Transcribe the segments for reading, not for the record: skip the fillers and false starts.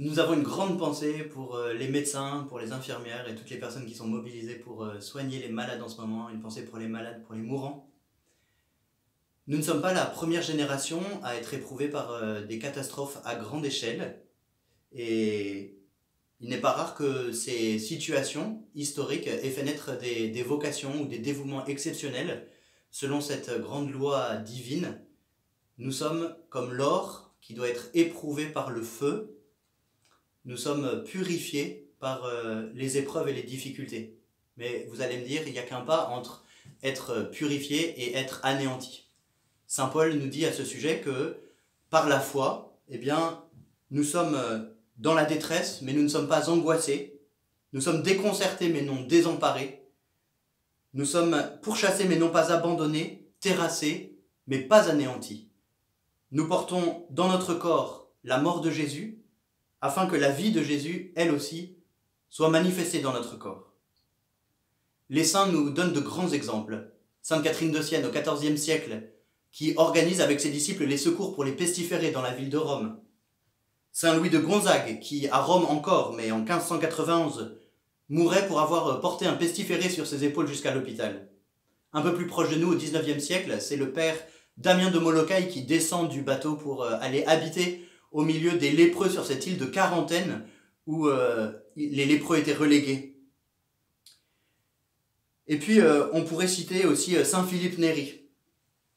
Nous avons une grande pensée pour les médecins, pour les infirmières et toutes les personnes qui sont mobilisées pour soigner les malades en ce moment, une pensée pour les malades, pour les mourants. Nous ne sommes pas la première génération à être éprouvée par des catastrophes à grande échelle et il n'est pas rare que ces situations historiques aient fait naître des vocations ou des dévouements exceptionnels selon cette grande loi divine. Nous sommes comme l'or qui doit être éprouvé par le feu. Nous sommes purifiés par les épreuves et les difficultés. Mais vous allez me dire, il n'y a qu'un pas entre être purifié et être anéanti. Saint Paul nous dit à ce sujet que par la foi, eh bien, nous sommes dans la détresse, mais nous ne sommes pas angoissés. Nous sommes déconcertés, mais non désemparés. Nous sommes pourchassés, mais non pas abandonnés, terrassés, mais pas anéantis. Nous portons dans notre corps la mort de Jésus, afin que la vie de Jésus, elle aussi, soit manifestée dans notre corps. Les saints nous donnent de grands exemples. Sainte Catherine de Sienne, au XIVe siècle, qui organise avec ses disciples les secours pour les pestiférés dans la ville de Rome. Saint Louis de Gonzague, qui, à Rome encore, mais en 1591, mourait pour avoir porté un pestiféré sur ses épaules jusqu'à l'hôpital. Un peu plus proche de nous, au XIXe siècle, c'est le père Damien de Molokai qui descend du bateau pour aller habiter au milieu des lépreux sur cette île de Quarantaine où les lépreux étaient relégués. Et puis on pourrait citer aussi Saint Philippe Néri,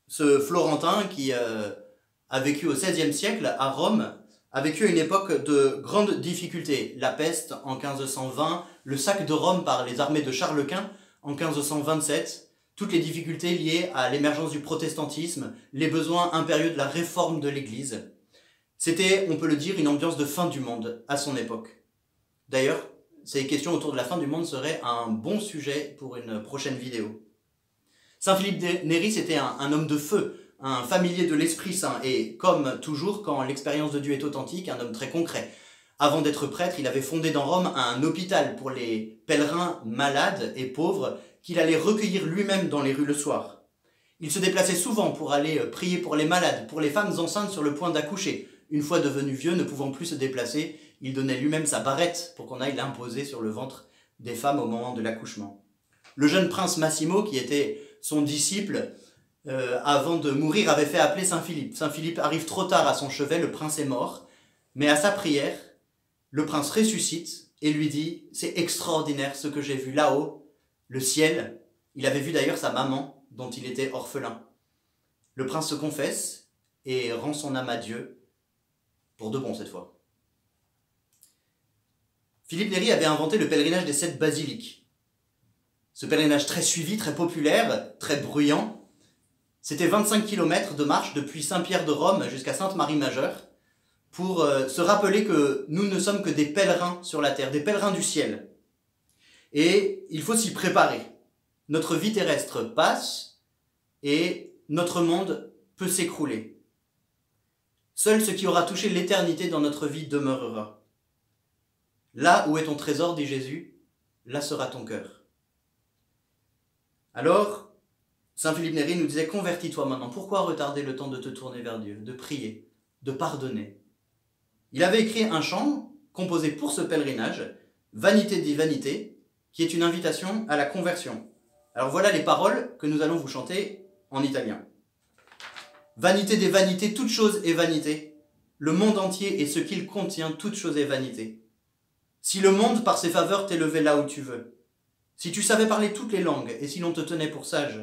ce Florentin qui a vécu au XVIe siècle à Rome, a vécu à une époque de grandes difficultés. La peste en 1520, le sac de Rome par les armées de Charles Quint en 1527, toutes les difficultés liées à l'émergence du protestantisme, les besoins impérieux de la réforme de l'Église. C'était, on peut le dire, une ambiance de fin du monde à son époque. D'ailleurs, ces questions autour de la fin du monde seraient un bon sujet pour une prochaine vidéo. Saint Philippe Néri, c'était un homme de feu, un familier de l'Esprit Saint, et comme toujours, quand l'expérience de Dieu est authentique, un homme très concret. Avant d'être prêtre, il avait fondé dans Rome un hôpital pour les pèlerins malades et pauvres qu'il allait recueillir lui-même dans les rues le soir. Il se déplaçait souvent pour aller prier pour les malades, pour les femmes enceintes sur le point d'accoucher. Une fois devenu vieux, ne pouvant plus se déplacer, il donnait lui-même sa barrette pour qu'on aille l'imposer sur le ventre des femmes au moment de l'accouchement. Le jeune prince Massimo, qui était son disciple, avant de mourir, avait fait appeler Saint Philippe. Saint Philippe arrive trop tard à son chevet, le prince est mort, mais à sa prière, le prince ressuscite et lui dit « C'est extraordinaire ce que j'ai vu là-haut, le ciel ». Il avait vu d'ailleurs sa maman, dont il était orphelin. Le prince se confesse et rend son âme à Dieu, pour de bon cette fois. Philippe Néri avait inventé le pèlerinage des 7 basiliques. Ce pèlerinage très suivi, très populaire, très bruyant, c'était 25 km de marche depuis Saint-Pierre de Rome jusqu'à Sainte-Marie-Majeure pour se rappeler que nous ne sommes que des pèlerins sur la terre, des pèlerins du ciel. Et il faut s'y préparer. Notre vie terrestre passe et notre monde peut s'écrouler. Seul ce qui aura touché l'éternité dans notre vie demeurera. Là où est ton trésor, dit Jésus, là sera ton cœur. Alors, Saint Philippe Néri nous disait, convertis-toi maintenant. Pourquoi retarder le temps de te tourner vers Dieu, de prier, de pardonner? Il avait écrit un chant composé pour ce pèlerinage, Vanité di vanité, qui est une invitation à la conversion. Alors voilà les paroles que nous allons vous chanter en italien. Vanité des vanités, toute chose est vanité. Le monde entier et ce qu'il contient, toute chose est vanité. Si le monde, par ses faveurs, t'élevait là où tu veux, si tu savais parler toutes les langues et si l'on te tenait pour sage,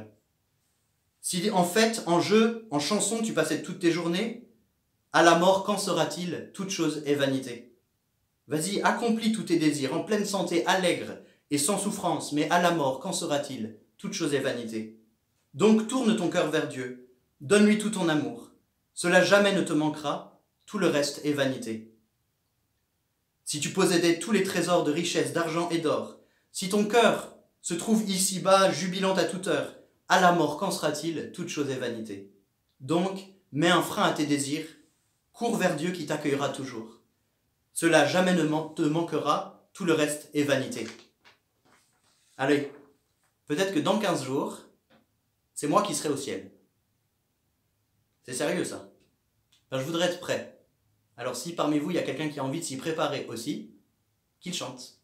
si en fête, en jeu, en chanson, tu passais toutes tes journées, à la mort, qu'en sera-t-il? Toute chose est vanité. Vas-y, accomplis tous tes désirs, en pleine santé, allègre et sans souffrance, mais à la mort, qu'en sera-t-il? Toute chose est vanité. Donc tourne ton cœur vers Dieu, donne-lui tout ton amour. Cela jamais ne te manquera, tout le reste est vanité. Si tu possédais tous les trésors de richesse, d'argent et d'or, si ton cœur se trouve ici-bas, jubilant à toute heure, à la mort, qu'en sera-t-il? Toute chose est vanité. Donc, mets un frein à tes désirs, cours vers Dieu qui t'accueillera toujours. Cela jamais ne te manquera, tout le reste est vanité. Allez, peut-être que dans 15 jours, c'est moi qui serai au ciel. C'est sérieux ça. Enfin, je voudrais être prêt. Alors si parmi vous, il y a quelqu'un qui a envie de s'y préparer aussi, qu'il chante.